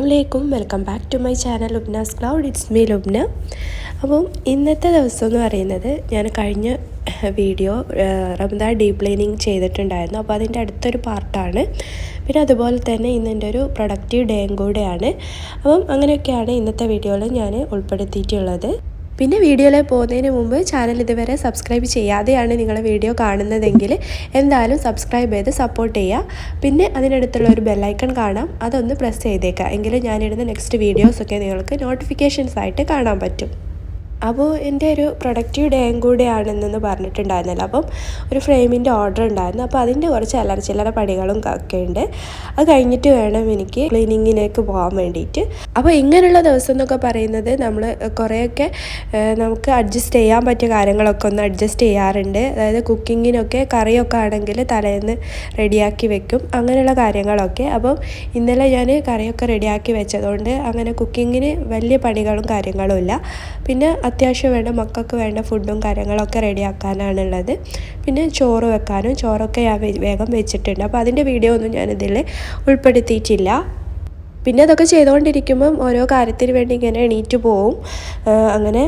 Assalamualaikum, welcome back to my channel Lubna's Cloud. It's me Lubna. അപ്പം ഇന്നത്തെ ദിവസം എന്ന് പറയുന്നത് ഞാൻ കഴിഞ്ഞ വീഡിയോ റമദാൻ ഡീപ് ക്ലീനിങ് ചെയ്തിട്ടുണ്ടായിരുന്നു. അപ്പോൾ അതിൻ്റെ അടുത്തൊരു പാർട്ടാണ്. പിന്നെ അതുപോലെ തന്നെ ഇന്നെൻ്റെ ഒരു പ്രൊഡക്റ്റീവ് ഡേയും കൂടെയാണ്. അപ്പം അങ്ങനെയൊക്കെയാണ് ഇന്നത്തെ വീഡിയോയിൽ ഞാൻ ഉൾപ്പെടുത്തിയിട്ടുള്ളത്. പിന്നെ വീഡിയോയിൽ പോകുന്നതിന് മുമ്പ് ചാനൽ ഇതുവരെ സബ്സ്ക്രൈബ് ചെയ്യാതെയാണ് നിങ്ങൾ വീഡിയോ കാണുന്നതെങ്കിൽ എന്തായാലും സബ്സ്ക്രൈബ് ചെയ്ത് സപ്പോർട്ട് ചെയ്യുക. പിന്നെ അതിനടുത്തുള്ള ഒരു ബെല്ലൈക്കൺ കാണാം, അതൊന്ന് പ്രസ് ചെയ്തേക്കുക. എങ്കിലും ഞാനിടുന്ന നെക്സ്റ്റ് വീഡിയോസൊക്കെ നിങ്ങൾക്ക് നോട്ടിഫിക്കേഷൻസ് ആയിട്ട് കാണാൻ പറ്റും. അപ്പോൾ എൻ്റെ ഒരു പ്രൊഡക്റ്റീവ് ഡേയും കൂടെയാണെന്ന് പറഞ്ഞിട്ടുണ്ടായിരുന്നല്ലോ. അപ്പം ഒരു ഫ്രെയിമിൻ്റെ ഓർഡർ ഉണ്ടായിരുന്നു. അപ്പോൾ അതിൻ്റെ കുറച്ച് ചില്ലറ പണികളും ഒക്കെ ഉണ്ട്. അത് കഴിഞ്ഞിട്ട് വേണം എനിക്ക് ക്ലീനിങ്ങിലേക്ക് പോകാൻ വേണ്ടിയിട്ട്. അപ്പോൾ ഇങ്ങനെയുള്ള ദിവസം എന്നൊക്കെ പറയുന്നത് നമ്മൾ കുറേയൊക്കെ നമുക്ക് അഡ്ജസ്റ്റ് ചെയ്യാൻ പറ്റിയ കാര്യങ്ങളൊക്കെ ഒന്ന് അഡ്ജസ്റ്റ് ചെയ്യാറുണ്ട്. അതായത് കുക്കിങ്ങിനൊക്കെ കറിയൊക്കെ ആണെങ്കിൽ തലേന്ന് റെഡിയാക്കി വെക്കും, അങ്ങനെയുള്ള കാര്യങ്ങളൊക്കെ. അപ്പം ഇന്നലെ ഞാൻ കറിയൊക്കെ റെഡിയാക്കി വെച്ചതുകൊണ്ട് അങ്ങനെ കുക്കിങ്ങിന് വലിയ പണികളും കാര്യങ്ങളും ഇല്ല. പിന്നെ അത്യാവശ്യം വേണ്ട മക്കൾക്ക് വേണ്ട ഫുഡും കാര്യങ്ങളൊക്കെ റെഡിയാക്കാനാണുള്ളത്. പിന്നെ ചോറ് വെക്കാനും, ചോറൊക്കെ ഞാൻ വേഗം വെച്ചിട്ടുണ്ട്. അപ്പോൾ അതിൻ്റെ വീഡിയോ ഒന്നും ഞാനിതിൽ ഉൾപ്പെടുത്തിയിട്ടില്ല. പിന്നെ അതൊക്കെ ചെയ്തുകൊണ്ടിരിക്കുമ്പം ഓരോ കാര്യത്തിന് വേണ്ടി ഇങ്ങനെ എണീറ്റ് പോവും. അങ്ങനെ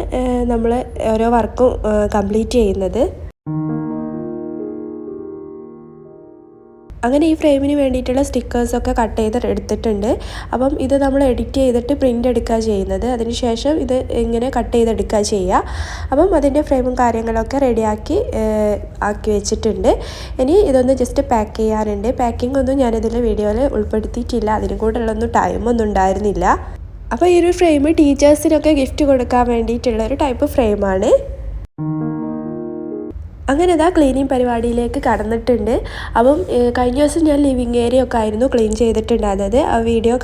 നമ്മൾ ഓരോ വർക്കും കംപ്ലീറ്റ് ചെയ്യുന്നത്. അങ്ങനെ ഈ ഫ്രെയിമിന് വേണ്ടിയിട്ടുള്ള സ്റ്റിക്കേഴ്സൊക്കെ കട്ട് ചെയ്ത് എടുത്തിട്ടുണ്ട്. അപ്പം ഇത് നമ്മൾ എഡിറ്റ് ചെയ്തിട്ട് പ്രിൻ്റ് എടുക്കുക ചെയ്യുന്നത്. അതിനുശേഷം ഇത് ഇങ്ങനെ കട്ട് ചെയ്തെടുക്കുക ചെയ്യുക. അപ്പം അതിൻ്റെ ഫ്രെയിമും കാര്യങ്ങളൊക്കെ റെഡിയാക്കി ആക്കി വെച്ചിട്ടുണ്ട്. ഇനി ഇതൊന്ന് ജസ്റ്റ് പാക്ക് ചെയ്യാനുണ്ട്. പാക്കിംഗ് ഒന്നും ഞാനിതിൽ വീഡിയോയിൽ ഉൾപ്പെടുത്തിയിട്ടില്ല, അതിനും കൂടെ ഉള്ളൊന്നും ടൈമൊന്നും ഉണ്ടായിരുന്നില്ല. അപ്പോൾ ഈ ഒരു ഫ്രെയിം ടീച്ചേഴ്സിനൊക്കെ ഗിഫ്റ്റ് കൊടുക്കാൻ വേണ്ടിയിട്ടുള്ളൊരു ടൈപ്പ് ഫ്രെയിമാണ്. അങ്ങനെ ഇതാ ക്ലീനിങ് പരിപാടിയിലേക്ക് കടന്നിട്ടുണ്ട്. അപ്പം കഴിഞ്ഞ ദിവസം ഞാൻ ലിവിങ് ഏരിയ ഒക്കെ ആയിരുന്നു ക്ലീൻ ചെയ്തിട്ടുണ്ടായിരുന്നത്. ആ വീഡിയോ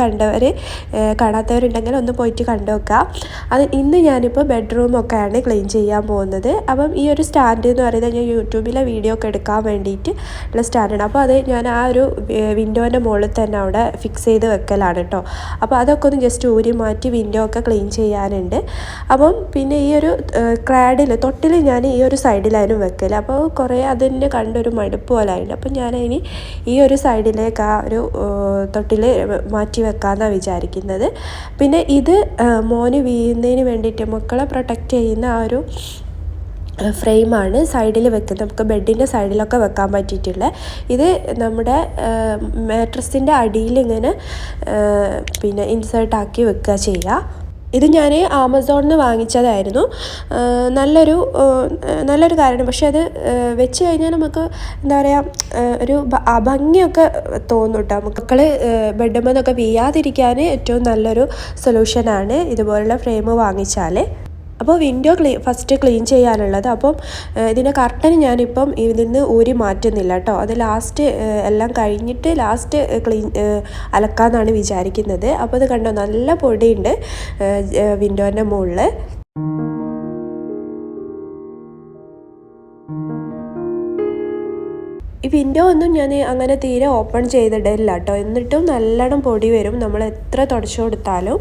കാണാത്തവരുണ്ടെങ്കിൽ ഒന്ന് പോയിട്ട് കണ്ടു വെക്കാം. അത് ഇന്ന് ഞാനിപ്പോൾ ബെഡ്റൂമൊക്കെയാണ് ക്ലീൻ ചെയ്യാൻ പോകുന്നത്. അപ്പം ഈ ഒരു സ്റ്റാൻഡ് എന്ന് പറയുന്നത് ഞാൻ യൂട്യൂബിലെ വീഡിയോ ഒക്കെ എടുക്കാൻ വേണ്ടിയിട്ട് ഉള്ള സ്റ്റാൻഡാണ്. അപ്പോൾ അത് ഞാൻ ആ ഒരു വിൻഡോൻ്റെ മുകളിൽ തന്നെ അവിടെ ഫിക്സ് ചെയ്ത് വെക്കലാണ് കേട്ടോ. അപ്പോൾ അതൊക്കെ ഒന്ന് ജസ്റ്റ് ഊരി മാറ്റി വിൻഡോ ഒക്കെ ക്ലീൻ ചെയ്യാനുണ്ട്. അപ്പം പിന്നെ ഈ ഒരു തൊട്ടിൽ ഞാൻ ഈ ഒരു സൈഡിലായിരുന്നു വെക്കൽ. അപ്പോൾ കുറേ അതിൻ്റെ കണ്ടൊരു മടുപ്പ് പോലെ ആയിട്ട്, അപ്പം ഞാനതിന് ഈ ഒരു സൈഡിലേക്ക് ആ ഒരു തൊട്ടിൽ മാറ്റി വെക്കാമെന്നാണ് വിചാരിക്കുന്നത്. പിന്നെ ഇത് മോന് വീഴുന്നതിന് വേണ്ടിയിട്ട് മക്കളെ പ്രൊട്ടക്റ്റ് ചെയ്യുന്ന ആ ഒരു ഫ്രെയിമാണ് സൈഡിൽ വെക്കുന്നത്. നമുക്ക് ബെഡിൻ്റെ സൈഡിലൊക്കെ വെക്കാൻ പറ്റിയിട്ടുള്ള ഇത് നമ്മുടെ മാട്രസിൻ്റെ അടിയിൽ ഇങ്ങനെ പിന്നെ ഇൻസേർട്ടാക്കി വെക്കുക ചെയ്യുക. ഇത് ഞാൻ ആമസോണിൽ നിന്ന് വാങ്ങിച്ചതായിരുന്നു. നല്ലൊരു കാര്യമാണ്. പക്ഷെ അത് വെച്ച് കഴിഞ്ഞാൽ നമുക്ക് എന്താ പറയുക, ഒരു ഭംഗിയൊക്കെ തോന്നും കേട്ടോ. മക്കൾ ബെഡ്റൂമിൽ നിന്നൊക്കെ വീഴാതിരിക്കാൻ ഏറ്റവും നല്ലൊരു സൊല്യൂഷനാണ് ഇതുപോലുള്ള ഫ്രെയിം വാങ്ങിച്ചാൽ. അപ്പോൾ വിൻഡോ ഫസ്റ്റ് ക്ലീൻ ചെയ്യാനുള്ളത്. അപ്പം ഇതിൻ്റെ കർട്ടൻ ഞാനിപ്പം ഇതിൽ നിന്ന് ഊരി മാറ്റുന്നില്ല കേട്ടോ. അത് ലാസ്റ്റ് എല്ലാം കഴിഞ്ഞിട്ട് ലാസ്റ്റ് അലക്കാമെന്നാണ് വിചാരിക്കുന്നത്. അപ്പോൾ അത് കണ്ടോ, നല്ല പൊടിയുണ്ട് വിൻഡോൻ്റെ മുകളിൽ. ഈ വിൻഡോ ഒന്നും ഞാൻ അങ്ങനെ തീരെ ഓപ്പൺ ചെയ്തിടില്ല കേട്ടോ. എന്നിട്ടും നല്ലോണം പൊടി വരും നമ്മൾ എത്ര തുടച്ചു കൊടുത്താലും.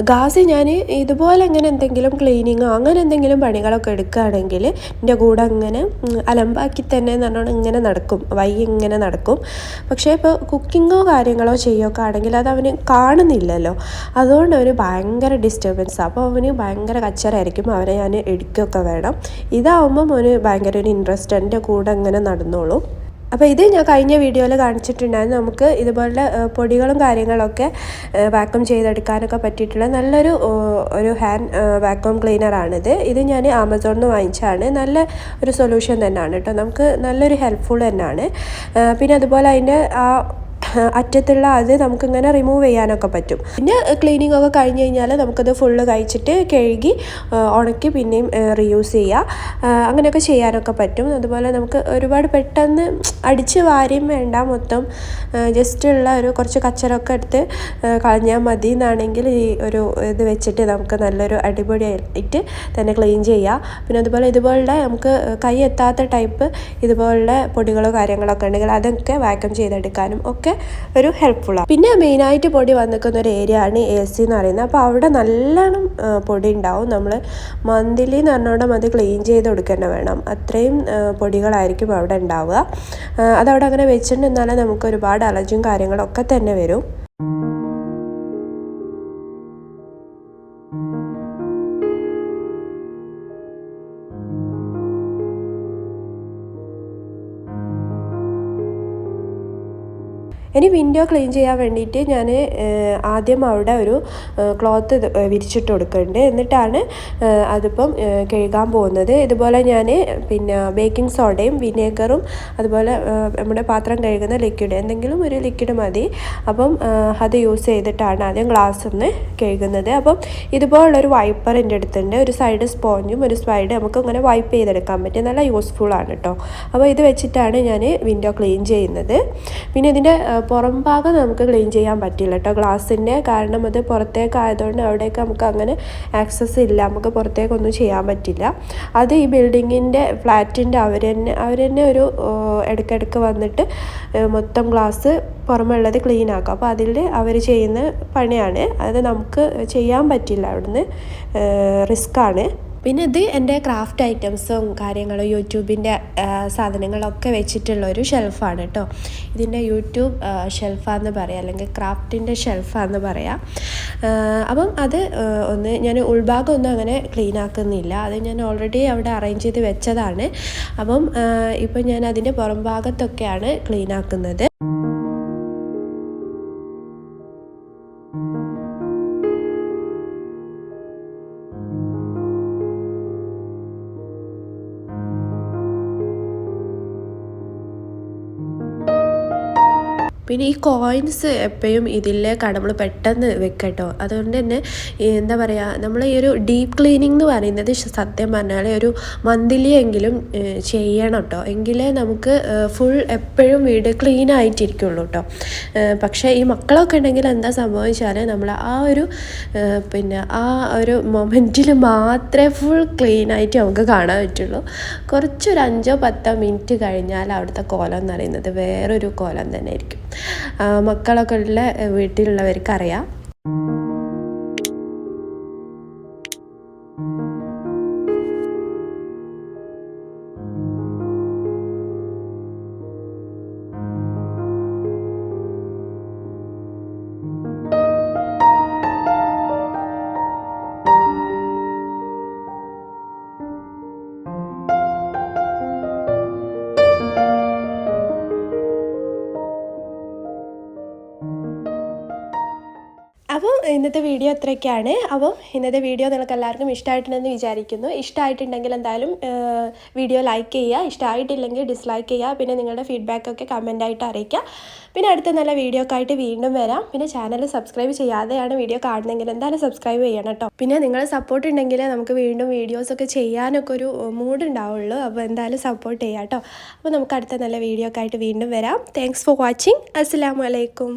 ഗാസ് ഞാൻ ഇതുപോലെ അങ്ങനെ എന്തെങ്കിലും ക്ലീനിങ്ങോ അങ്ങനെ എന്തെങ്കിലും പണികളൊക്കെ എടുക്കുകയാണെങ്കിൽ എൻ്റെ കൂടെ അങ്ങനെ അലമ്പാക്കി തന്നെ നല്ലോണം ഇങ്ങനെ നടക്കും, ഇങ്ങനെ നടക്കും. പക്ഷേ ഇപ്പോൾ കുക്കിങ്ങോ കാര്യങ്ങളോ ചെയ്യുകയൊക്കെ ആണെങ്കിൽ അത് അവന് കാണുന്നില്ലല്ലോ. അതുകൊണ്ട് അവന് ഭയങ്കര ഡിസ്റ്റർബൻസാണ്. അപ്പോൾ അവന് ഭയങ്കര കച്ചറായിരിക്കും. അവനെ ഞാൻ എടുക്കുകയൊക്കെ വേണം. ഇതാവുമ്പം അവന് ഭയങ്കര ഒരു ഇൻട്രസ്റ്റ്, എൻ്റെ കൂടെ അങ്ങനെ നടന്നോളും. അപ്പോൾ ഇത് ഞാൻ കഴിഞ്ഞ വീഡിയോയിൽ കാണിച്ചിട്ടുണ്ടായിരുന്നു. നമുക്ക് ഇതുപോലെ പൊടികളും കാര്യങ്ങളൊക്കെ വാക്യൂം ചെയ്തെടുക്കാനൊക്കെ പറ്റിയിട്ടുള്ള നല്ലൊരു ഹാൻഡ് വാക്യൂം ക്ലീനറാണിത്. ഇത് ഞാൻ ആമസോണിൽ നിന്ന് വാങ്ങിച്ചതാണ്. നല്ല ഒരു സൊല്യൂഷൻ തന്നെയാണ് കേട്ടോ. നമുക്ക് നല്ലൊരു ഹെൽപ്ഫുൾ തന്നെയാണ്. പിന്നെ അതുപോലെ അതിൻ്റെ ആ അറ്റത്തുള്ള അത് നമുക്കിങ്ങനെ റിമൂവ് ചെയ്യാനൊക്കെ പറ്റും. പിന്നെ ക്ലീനിങ് ഒക്കെ കഴിഞ്ഞ് കഴിഞ്ഞാൽ നമുക്കത് ഫുള്ള് കഴിച്ചിട്ട് കഴുകി ഉണക്കി പിന്നെയും റീയൂസ് ചെയ്യുക, അങ്ങനെയൊക്കെ ചെയ്യാനൊക്കെ പറ്റും. അതുപോലെ നമുക്ക് ഒരുപാട് പെട്ടെന്ന് അടിച്ച് വാരിയും വേണ്ട, മൊത്തം ജസ്റ്റ് ഉള്ള ഒരു കുറച്ച് കച്ചറൊക്കെ എടുത്ത് കളഞ്ഞാൽ മതി എന്നാണെങ്കിൽ ഈ ഒരു ഇത് വെച്ചിട്ട് നമുക്ക് നല്ലൊരു അടിപൊളിയായിട്ട് തന്നെ ക്ലീൻ ചെയ്യാം. പിന്നെ ഇതുപോലുള്ള നമുക്ക് കൈ എത്താത്ത ടൈപ്പ് ഇതുപോലുള്ള പൊടികളോ കാര്യങ്ങളൊക്കെ ഉണ്ടെങ്കിൽ അതൊക്കെ വാക്യൂം ചെയ്തെടുക്കാനും ഒക്കെ ഒരു ഹെൽപ്ഫുള്ളാണ്. പിന്നെ മെയിനായിട്ട് പൊടി വന്നിരിക്കുന്ന ഒരു ഏരിയ ആണ് AC എന്ന് പറയുന്നത്. അപ്പോൾ അവിടെ നല്ലോണം പൊടി ഉണ്ടാവും. നമ്മൾ മന്ത്ലി എന്ന് പറഞ്ഞോണ്ടും അത് ക്ലീൻ ചെയ്ത് കൊടുക്കേണ്ട വേണം. അത്രയും പൊടികളായിരിക്കും അവിടെ ഉണ്ടാവുക. അതവിടെ അങ്ങനെ വെച്ചിട്ടുണ്ടെന്നാലേ നമുക്ക് ഒരുപാട് അലർജിയും കാര്യങ്ങളൊക്കെ തന്നെ വരും. ഇനി വിൻഡോ ക്ലീൻ ചെയ്യാൻ വേണ്ടിയിട്ട് ഞാൻ ആദ്യം അവിടെ ഒരു ക്ലോത്ത് വിരിച്ചിട്ട് കൊടുക്കുന്നുണ്ട്. എന്നിട്ടാണ് അതിപ്പം കഴുകാൻ പോകുന്നത്. ഇതുപോലെ ഞാൻ പിന്നെ ബേക്കിംഗ് സോഡയും വിനേഗറും അതുപോലെ നമ്മുടെ പാത്രം കഴുകുന്ന ലിക്വിഡ്, എന്തെങ്കിലും ഒരു ലിക്വിഡ് മതി. അപ്പം അത് യൂസ് ചെയ്തിട്ടാണ് ആദ്യം ഗ്ലാസ് ഒന്ന് കഴുകുന്നത്. അപ്പം ഇതുപോലുള്ളൊരു വൈപ്പർ എൻ്റെ അടുത്തുണ്ട്. ഒരു സൈഡ് സ്പോഞ്ചും ഒരു സൈഡ് നമുക്ക് ഇങ്ങനെ വൈപ്പ് ചെയ്തെടുക്കാൻ പറ്റും. നല്ല യൂസ്ഫുള്ളാണ് കേട്ടോ. അപ്പോൾ ഇത് വെച്ചിട്ടാണ് ഞാൻ വിൻഡോ ക്ലീൻ ചെയ്യുന്നത്. പിന്നെ ഇതിൻ്റെ പുറം ഭാഗം നമുക്ക് ക്ലീൻ ചെയ്യാൻ പറ്റില്ല കേട്ടോ ഗ്ലാസിൻ്റെ, കാരണം അത് പുറത്തേക്കായതുകൊണ്ട് അവിടേക്ക് നമുക്ക് അങ്ങനെ ആക്സസ് ഇല്ല, നമുക്ക് പുറത്തേക്കൊന്നും ചെയ്യാൻ പറ്റില്ല. അത് ഈ ബിൽഡിങ്ങിൻ്റെ ഫ്ലാറ്റിൻ്റെ അവർ തന്നെ ഒരു ഇടയ്ക്കിടയ്ക്ക് വന്നിട്ട് മൊത്തം ഗ്ലാസ് പുറമുള്ളത് ക്ലീൻ ആക്കും. അപ്പോൾ അതിൽ അവർ ചെയ്യുന്ന പണിയാണ്, അത് നമുക്ക് ചെയ്യാൻ പറ്റില്ല, അവിടുന്ന് റിസ്ക്കാണ്. പിന്നെ ഇത് എൻ്റെ ക്രാഫ്റ്റ് ഐറ്റംസും കാര്യങ്ങളും യൂട്യൂബിൻ്റെ സാധനങ്ങളൊക്കെ വെച്ചിട്ടുള്ളൊരു ഷെൽഫാണ് കേട്ടോ. ഇതിൻ്റെ യൂട്യൂബ് ഷെൽഫാന്ന് പറയാം, അല്ലെങ്കിൽ ക്രാഫ്റ്റിൻ്റെ ഷെൽഫാന്ന് പറയാം. അപ്പം അത് ഒന്ന് ഞാൻ ഉൾഭാഗം ഒന്നും അങ്ങനെ ക്ലീൻ ആക്കുന്നില്ല, അത് ഞാൻ ഓൾറെഡി അവിടെ അറേഞ്ച് ചെയ്ത് വെച്ചതാണ്. അപ്പം ഇപ്പം ഞാൻ അതിൻ്റെ പുറം ഭാഗത്തൊക്കെയാണ് ക്ലീൻ ആക്കുന്നത്. പിന്നെ ഈ കോയിൻസ് എപ്പോഴും ഇതിലേക്കാണ് നമ്മൾ പെട്ടെന്ന് വെക്കട്ടോ. അതുകൊണ്ട് തന്നെ എന്താ പറയുക, നമ്മൾ ഈ ഒരു ഡീപ്പ് ക്ലീനിങ് എന്ന് പറയുന്നത് സത്യം പറഞ്ഞാൽ ഒരു മന്ത്ലി എങ്കിലും ചെയ്യണം കേട്ടോ, എങ്കിലേ നമുക്ക് ഫുൾ എപ്പോഴും വീട് ക്ലീൻ ആയിട്ടിരിക്കുള്ളൂ കേട്ടോ. പക്ഷേ ഈ മക്കളൊക്കെ ഉണ്ടെങ്കിൽ എന്താ സംഭവിച്ചാൽ നമ്മൾ ആ ഒരു പിന്നെ ആ ഒരു മൊമെൻറ്റിൽ മാത്രമേ ഫുൾ ക്ലീൻ ആയിട്ട് നമുക്ക് കാണാൻ പറ്റുള്ളൂ. കുറച്ചൊരു 5-10 മിനിറ്റ് കഴിഞ്ഞാൽ അവിടുത്തെ കോലം എന്ന് പറയുന്നത് വേറൊരു കോലം തന്നെ ആയിരിക്കും. മക്കളൊക്കെ ഉള്ള വീട്ടിലുള്ളവർക്കറിയാം. അപ്പോൾ ഇന്നത്തെ വീഡിയോ അത്രയൊക്കെയാണ്. അപ്പോൾ ഇന്നത്തെ വീഡിയോ നിങ്ങൾക്ക് എല്ലാവർക്കും ഇഷ്ടമായിട്ടുണ്ടെന്ന് വിചാരിക്കുന്നു. ഇഷ്ടമായിട്ടുണ്ടെങ്കിൽ എന്തായാലും വീഡിയോ ലൈക്ക് ചെയ്യുക, ഇഷ്ടമായിട്ടില്ലെങ്കിൽ ഡിസ്ലൈക്ക് ചെയ്യുക. പിന്നെ നിങ്ങളുടെ ഫീഡ്ബാക്കൊക്കെ കമൻറ്റായിട്ട് അറിയിക്കുക. പിന്നെ അടുത്ത നല്ല വീഡിയോ ഒക്കെ ആയിട്ട് വീണ്ടും വരാം. പിന്നെ ചാനൽ സബ്സ്ക്രൈബ് ചെയ്യാതെയാണ് വീഡിയോ കാണുന്നതെങ്കിൽ എന്തായാലും സബ്സ്ക്രൈബ് ചെയ്യണം കേട്ടോ. പിന്നെ നിങ്ങളുടെ സപ്പോർട്ട് ഉണ്ടെങ്കിൽ നമുക്ക് വീണ്ടും വീഡിയോസൊക്കെ ചെയ്യാനൊക്കെ ഒരു മൂഡ് ഉണ്ടാവുള്ളൂ. അപ്പോൾ എന്തായാലും സപ്പോർട്ട് ചെയ്യാം കേട്ടോ. അപ്പോൾ നമുക്ക് അടുത്ത നല്ല വീഡിയോ ഒക്കെ ആയിട്ട് വീണ്ടും വരാം. Thanks for watching. അസ്സലാമു അലൈക്കും.